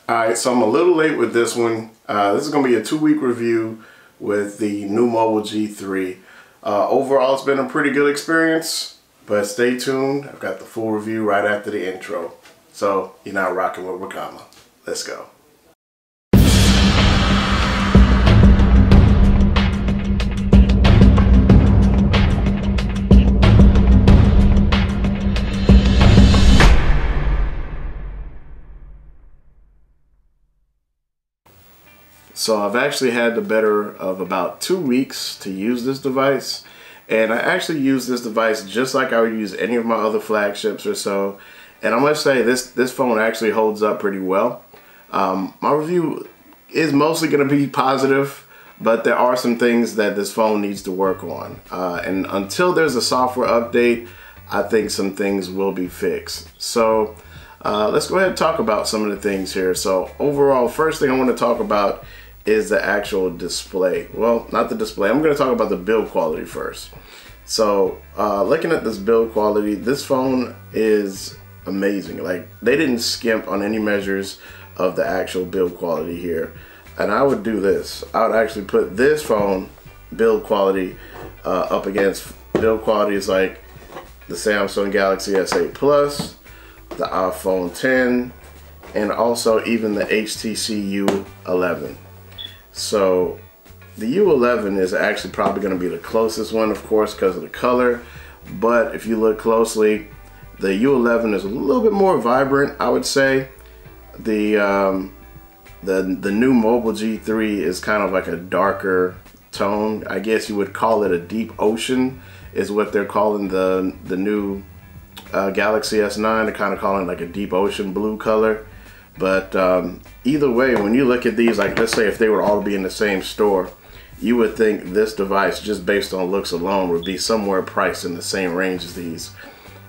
Alright, so I'm a little late with this one. This is going to be a 2-week review with the Nuu G3. Overall, it's been a pretty good experience, but stay tuned. I've got the full review right after the intro. So, you're now rocking with Wakama. Let's go. So I've actually had the better of about 2 weeks to use this device, and I actually use this device just like I would use any of my other flagships or so, and I must say this phone actually holds up pretty well. My review is mostly going to be positive, but there are some things that this phone needs to work on, and until there's a software update, I think some things will be fixed. So let's go ahead and talk about some of the things here. So overall, first thing I want to talk about is the actual display. Well, not the display. I'm going to talk about the build quality first. So looking at this build quality, this phone is amazing. Like, they didn't skimp on any measures of the actual build quality here. And I would do this. I would actually put this phone build quality up against build qualities like the Samsung Galaxy S8 Plus, the iPhone 10, and also even the HTC U11. So the U11 is actually probably going to be the closest one, of course, because of the color. But if you look closely, the U11 is a little bit more vibrant, I would say. The new Mobile G3 is kind of like a darker tone. I guess you would call it a deep ocean, is what they're calling the new Galaxy S9. They're kind of calling it like a deep ocean blue color. But either way, when you look at these, like let's say if they were all to be in the same store, you would think this device, just based on looks alone, would be somewhere priced in the same range as these,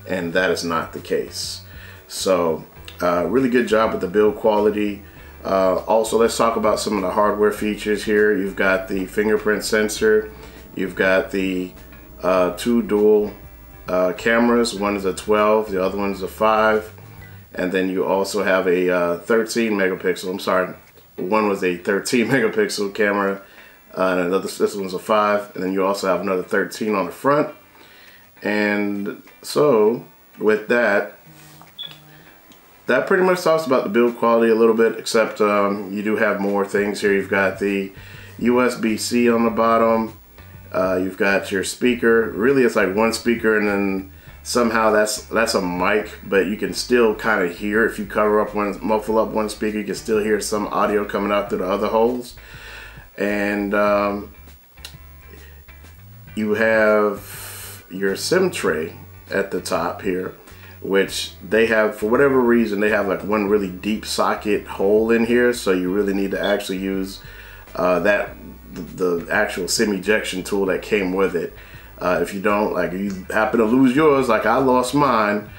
and that is not the case. So really good job with the build quality. Also, let's talk about some of the hardware features here. You've got the fingerprint sensor, you've got the 2 dual cameras. One is a 12, the other one is a 5. And then you also have a 13 megapixel, I'm sorry, one was a 13 megapixel camera, and this one's a 5, and then you also have another 13 on the front. And so with that pretty much talks about the build quality a little bit, except you do have more things here. You've got the USB-C on the bottom, you've got your speaker. Really, it's like one speaker, and then somehow that's a mic, but you can still kind of hear, if you muffle up one speaker, you can still hear some audio coming out through the other holes. And you have your SIM tray at the top here, which they have, for whatever reason, they have like one really deep socket hole in here, so you really need to actually use the actual SIM ejection tool that came with it. If you don't, like if you happen to lose yours, like I lost mine,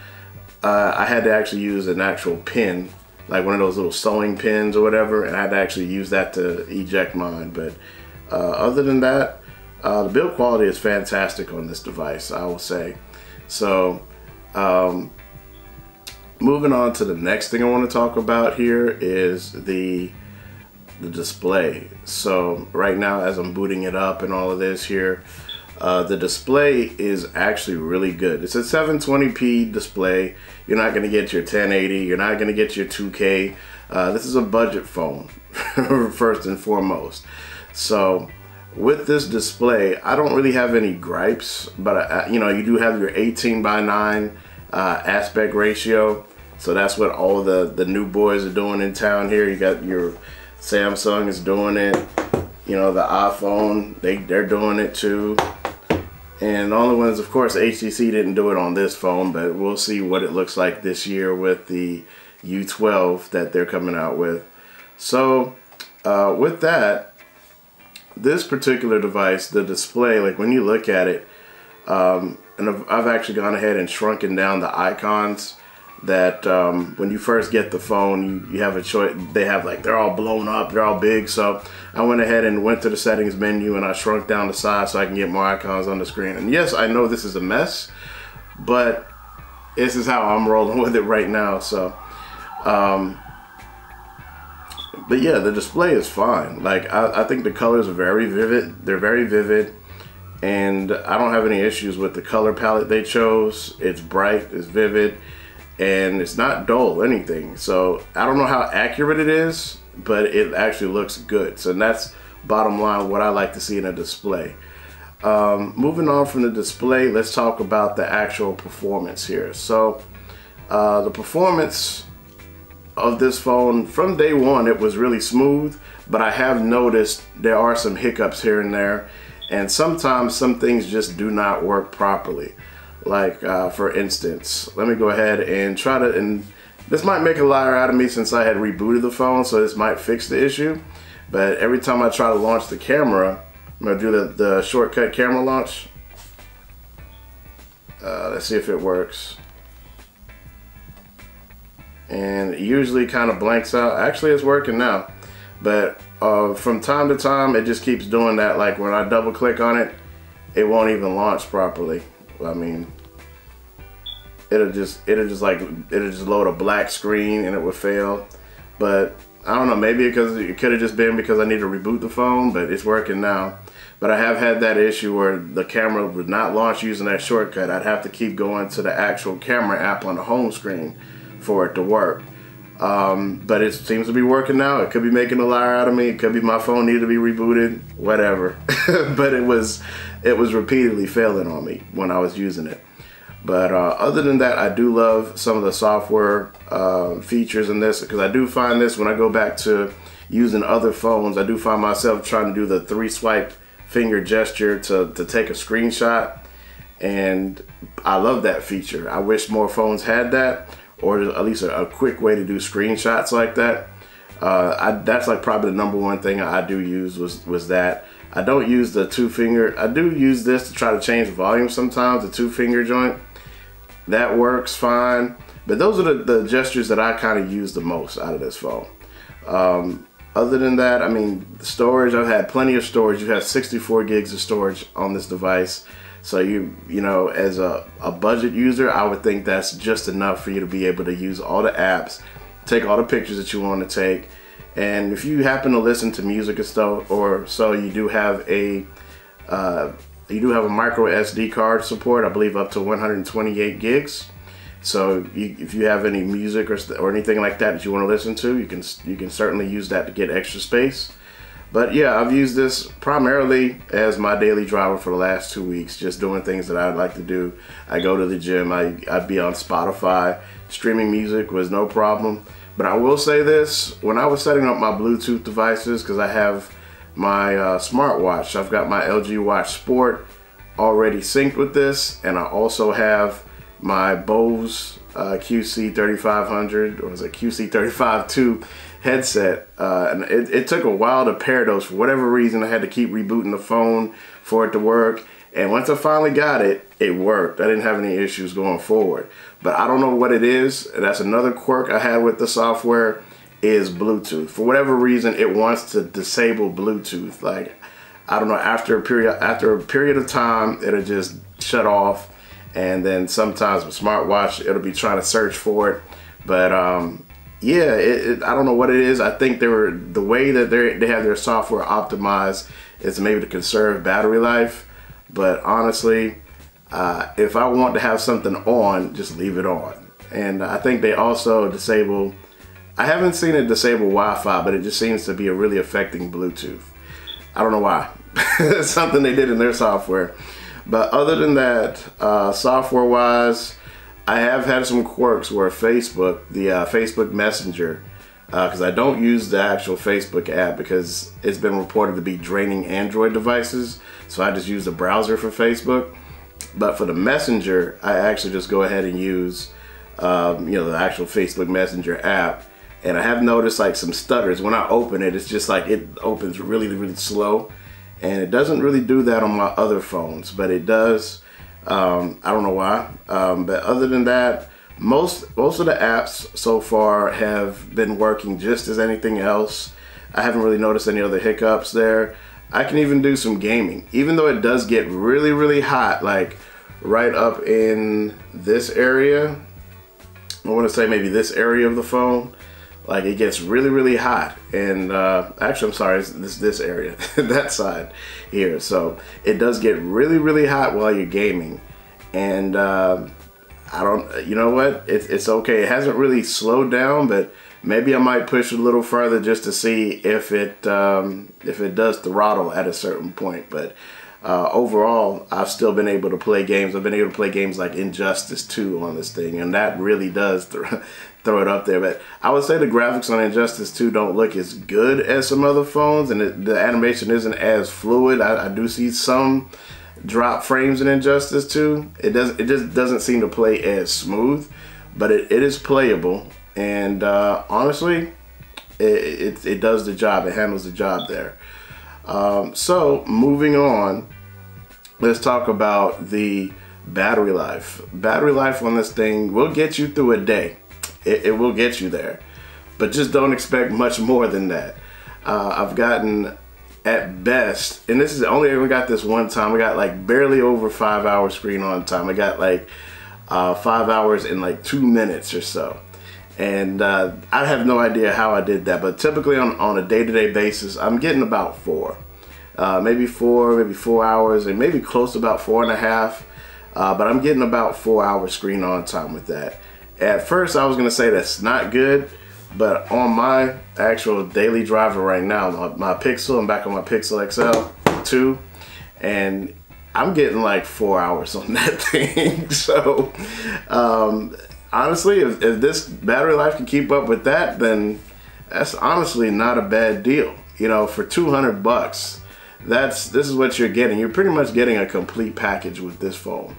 I had to actually use an actual pin, like one of those little sewing pins or whatever, and I had to actually use that to eject mine. But other than that, the build quality is fantastic on this device, I will say. So moving on to the next thing I want to talk about here is the display. So right now, as I'm booting it up and all of this here, the display is actually really good. It's a 720p display. You're not going to get your 1080. You're not going to get your 2K. This is a budget phone, first and foremost. So with this display, I don't really have any gripes, but you know, you do have your 18:9 aspect ratio. So that's what all the new boys are doing in town here. You got your Samsung is doing it. You know, the iPhone, they're doing it too. And the only ones, of course, HTC didn't do it on this phone, but we'll see what it looks like this year with the U12 that they're coming out with. So with that, this particular device, the display, like when you look at it, and I've actually gone ahead and shrunken down the icons that when you first get the phone, you have a choice. They have like, they're all blown up, they're all big. So I went ahead and went to the settings menu and I shrunk down the size so I can get more icons on the screen. And yes, I know this is a mess, but this is how I'm rolling with it right now. So But yeah, the display is fine. Like I think the colors are very vivid. They're very vivid, and I don't have any issues with the color palette they chose. It's bright, it's vivid, and it's not dull or anything. So I don't know how accurate it is, but it actually looks good. So that's bottom line what I like to see in a display. Moving on from the display, let's talk about the actual performance here. So the performance of this phone from day one, it was really smooth, but I have noticed there are some hiccups here and there, and sometimes some things just do not work properly. Like for instance, let me go ahead and try to, and this might make a liar out of me since I had rebooted the phone, so this might fix the issue, but every time I try to launch the camera, I'm gonna do the shortcut camera launch. Let's see if it works. And it usually kind of blanks out. Actually, it's working now. But from time to time, it just keeps doing that. Like when I double click on it, it won't even launch properly. I mean, it'll just load a black screen and it would fail. But I don't know, maybe because it could have just been because I need to reboot the phone, but it's working now. But I have had that issue where the camera would not launch using that shortcut. I'd have to keep going to the actual camera app on the home screen for it to work. But it seems to be working now. It could be making a liar out of me. It could be my phone needed to be rebooted, whatever. But it was repeatedly failing on me when I was using it. But other than that, I do love some of the software features in this, because I do find this when I go back to using other phones, I do find myself trying to do the 3-swipe finger gesture to take a screenshot, and I love that feature. I wish more phones had that, or at least a quick way to do screenshots like that. That's like probably the #1 thing I do use was that. I don't use the 2-finger. I do use this to try to change the volume sometimes, the 2-finger joint. That works fine, but those are the gestures that I kind of use the most out of this phone. Other than that, I mean, storage, I've had plenty of storage. You have 64 gigs of storage on this device. So you know, as a budget user, I would think that's just enough for you to be able to use all the apps, take all the pictures that you want to take. And if you happen to listen to music and stuff, or so, you do have a micro SD card support, I believe up to 128 gigs. So if you have any music or anything like that you want to listen to, you can certainly use that to get extra space. But yeah, I've used this primarily as my daily driver for the last 2 weeks, just doing things that I'd like to do. I go to the gym, I'd be on Spotify. Streaming music was no problem. But I will say this, when I was setting up my Bluetooth devices, because I have my smartwatch, I've got my LG Watch Sport already synced with this, and I also have my Bose QC3500, or was it QC35-2 headset, and it took a while to pair those. For whatever reason, I had to keep rebooting the phone for it to work, and once I finally got it, it worked. I didn't have any issues going forward. But I don't know what it is. That's another quirk I had with the software, is Bluetooth. For whatever reason, it wants to disable Bluetooth. Like, I don't know, after a period of time, it'll just shut off. And then sometimes with smartwatch, it'll be trying to search for it. But yeah, I don't know what it is. I think the way that they have their software optimized is maybe to conserve battery life. But honestly, if I want to have something on, just leave it on. And I think they also disable, I haven't seen it disable Wi-Fi, but it just seems to be really affecting Bluetooth. I don't know why. It's something they did in their software. But other than that, software-wise, I have had some quirks where Facebook, the Facebook Messenger, because I don't use the actual Facebook app because it's been reported to be draining Android devices. So I just use the browser for Facebook. But for the Messenger, I actually just go ahead and use, you know, the actual Facebook Messenger app. And I have noticed like some stutters. When I open it, it's just like it opens really, really slow. And it doesn't really do that on my other phones, but it does. I don't know why. But other than that, most of the apps so far have been working just as anything else. I haven't really noticed any other hiccups there. I can even do some gaming, even though it does get really, really hot, like right up in this area. I want to say maybe this area of the phone. Like it gets really hot, and actually I'm sorry, it's this area, that side here. So it does get really hot while you're gaming, and I don't, you know what, it's okay. It hasn't really slowed down, but maybe I might push it a little further just to see if it does throttle at a certain point. But overall, I've still been able to play games. I've been able to play games like Injustice 2 on this thing, and that really does throw it up there. But I would say the graphics on Injustice 2 don't look as good as some other phones, and the animation isn't as fluid. I do see some drop frames in Injustice 2. It just doesn't seem to play as smooth, but it is playable, and honestly, it does the job. It handles the job there. So moving on, let's talk about the battery life. Battery life on this thing will get you through a day. It will get you there, but just don't expect much more than that. I've gotten, at best, and this is only ever got this one time, I got like barely over 5 hours screen on time. I got like 5 hours in like 2 minutes or so. And I have no idea how I did that, but typically on a day-to-day basis, I'm getting about 4. Maybe 4 hours, and maybe close to about 4.5. But I'm getting about 4 hours screen on time with that. At first, I was gonna say that's not good, but on my actual daily driver right now, my Pixel, I'm back on my Pixel XL 2, and I'm getting like 4 hours on that thing. So, honestly, if this battery life can keep up with that, then that's honestly not a bad deal. You know, for 200 bucks, this is what you're getting. You're pretty much getting a complete package with this phone.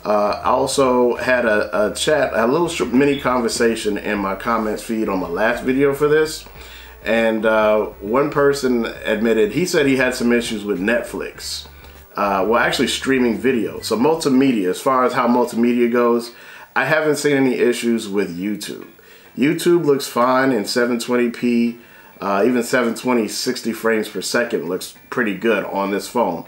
I also had a little mini conversation in my comments feed on my last video for this, and one person admitted, he said he had some issues with Netflix. Well, actually streaming video. So multimedia, as far as how multimedia goes, I haven't seen any issues with YouTube. YouTube looks fine in 720p, even 720 60 frames per second looks pretty good on this phone.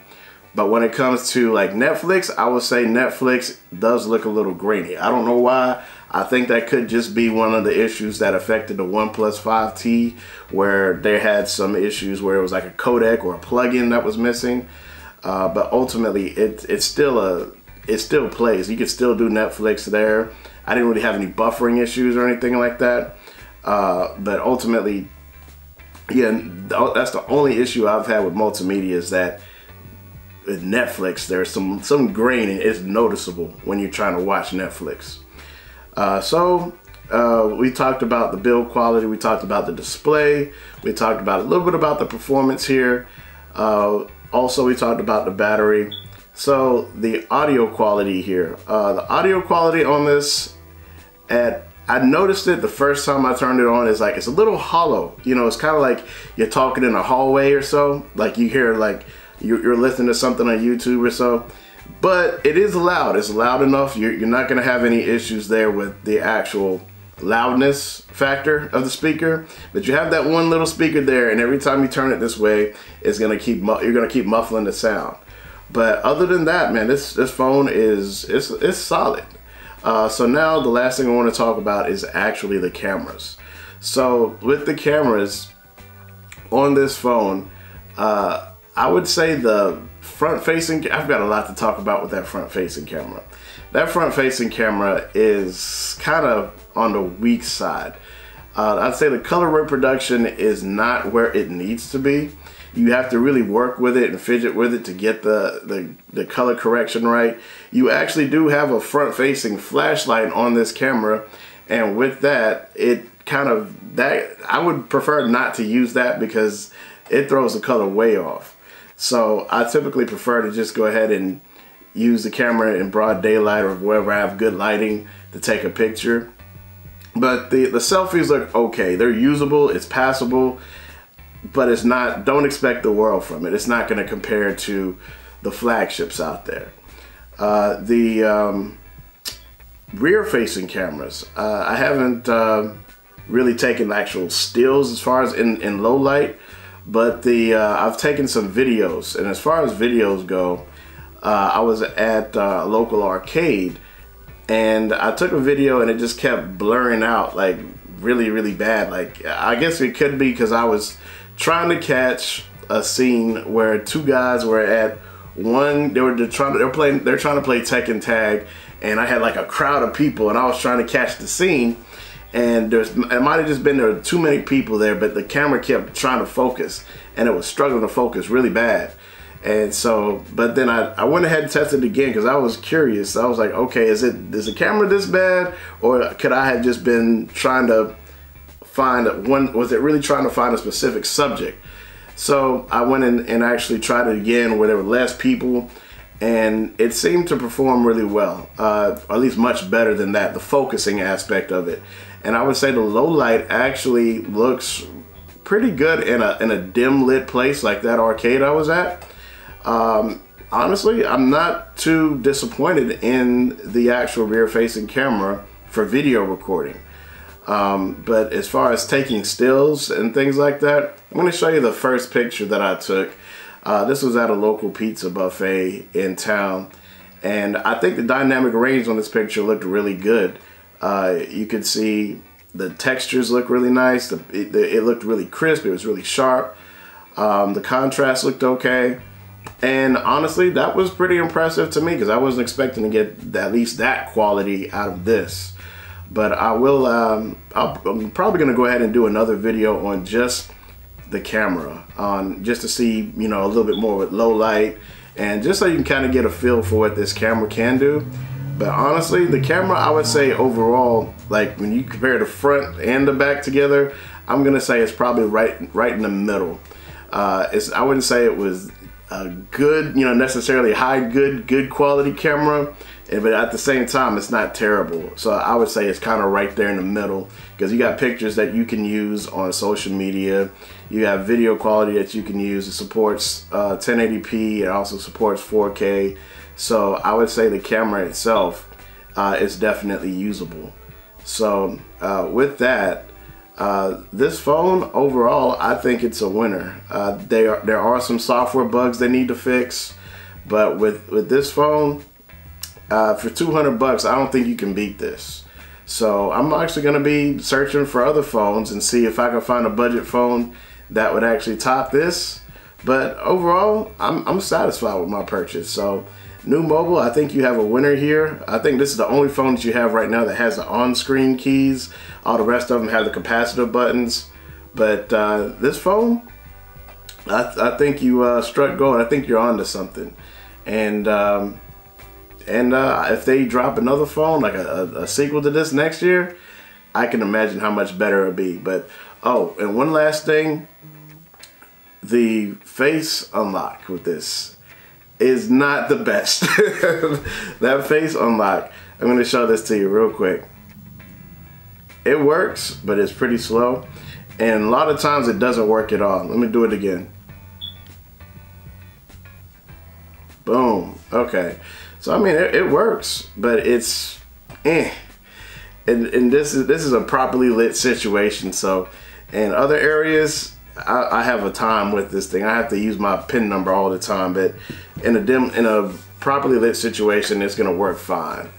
But when it comes to like Netflix, I would say Netflix does look a little grainy. I don't know why. I think that could just be one of the issues that affected the OnePlus 5T, where they had some issues where it was like a codec or a plugin that was missing. But ultimately, it still plays. You can still do Netflix there. I didn't really have any buffering issues or anything like that. But ultimately, yeah, that's the only issue I've had with multimedia, is that with Netflix, there's some grain, and it's noticeable when you're trying to watch Netflix. We talked about the build quality, we talked about the display, we talked about a little bit about the performance here. Also, we talked about the battery. So the audio quality here, the audio quality on this, I noticed it the first time I turned it on, is like it's a little hollow. You know, it's kind of like you're talking in a hallway or so. Like you hear like you're listening to something on YouTube or so. But it is loud. It's loud enough. You're not going to have any issues there with the actual loudness factor of the speaker. But you have that one little speaker there, and every time you turn it this way, you're going to keep muffling the sound. But other than that, man, this phone is solid. So now the last thing I want to talk about is actually the cameras. So with the cameras on this phone, I would say the front-facing, I've got a lot to talk about with that front-facing camera. That front-facing camera is kind of on the weak side. I'd say the color reproduction is not where it needs to be. You have to really work with it and fidget with it to get the color correction right. You actually do have a front-facing flashlight on this camera, and with that, I would prefer not to use that because it throws the color way off. So I typically prefer to just go ahead and use the camera in broad daylight or wherever I have good lighting to take a picture. But the selfies look okay. They're usable, it's passable, but it's not, don't expect the world from it. It's not going to compare to the flagships out there. The rear-facing cameras, I haven't really taken actual stills as far as in low light, but I've taken some videos, and as far as videos go, I was at a local arcade, and I took a video and it just kept blurring out like really, really bad. Like, I guess it could be because I was trying to catch a scene where two guys were at one, they're trying to play Tekken tag, and I had like a crowd of people, and I was trying to catch the scene, and it might have just been there were too many people there, but the camera kept trying to focus, and it was struggling to focus really bad. And so, but then I went ahead and tested it again because I was curious. I was like, okay, is the camera this bad, or could I have just been trying to find one? Was it really trying to find a specific subject? So I went in and actually tried it again where there were less people, and it seemed to perform really well, at least much better than that, the focusing aspect of it. And I would say the low light actually looks pretty good in a dim lit place like that arcade I was at. Honestly, I'm not too disappointed in the actual rear facing camera for video recording. But as far as taking stills and things like that, I'm going to show you the first picture that I took. This was at a local pizza buffet in town, and I think the dynamic range on this picture looked really good. You could see the textures look really nice. It looked really crisp. It was really sharp. The contrast looked okay. And honestly, that was pretty impressive to me because I wasn't expecting to get at least that quality out of this. But I will, I'm probably going to go ahead and do another video on just the camera, just to see, you know, a little bit more with low light, and just so you can kind of get a feel for what this camera can do. But honestly, the camera, I would say overall, like when you compare the front and the back together, I'm going to say it's probably right in the middle. I wouldn't say it was a good, you know, necessarily good quality camera, but at the same time it's not terrible. So I would say it's kind of right there in the middle, because you got pictures that you can use on social media, you have video quality that you can use. It supports 1080p, it also supports 4K. So I would say the camera itself is definitely usable. So with that, this phone overall, I think it's a winner. There are some software bugs they need to fix, but with this phone, for 200 bucks, I don't think you can beat this. So I'm actually going to be searching for other phones and see if I can find a budget phone that would actually top this. But overall, I'm satisfied with my purchase. So Nuu Mobile, I think you have a winner here. I think this is the only phone that you have right now that has the on-screen keys. All the rest of them have the capacitive buttons. But this phone, I think you struck gold. I think you're onto something. And if they drop another phone, like a sequel to this next year, I can imagine how much better it'll be. But, oh, and one last thing. The face unlock with this is not the best. That face unlock, I'm going to show this to you real quick. It works, but it's pretty slow, and a lot of times it doesn't work at all. Let me do it again. Boom. Okay, so I mean it works, but it's and this is a properly lit situation. So in other areas, I have a time with this thing. I have to use my PIN number all the time, but in a properly lit situation, it's gonna work fine.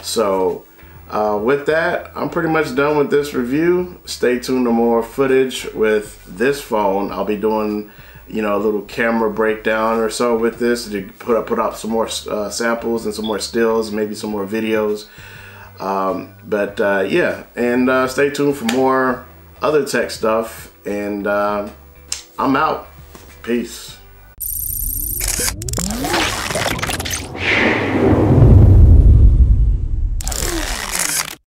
So with that, I'm pretty much done with this review. Stay tuned to more footage with this phone. I'll be doing, you know, a little camera breakdown or so with this to put up some more samples and some more stills, maybe some more videos. Yeah, and stay tuned for more other tech stuff. And I'm out. Peace.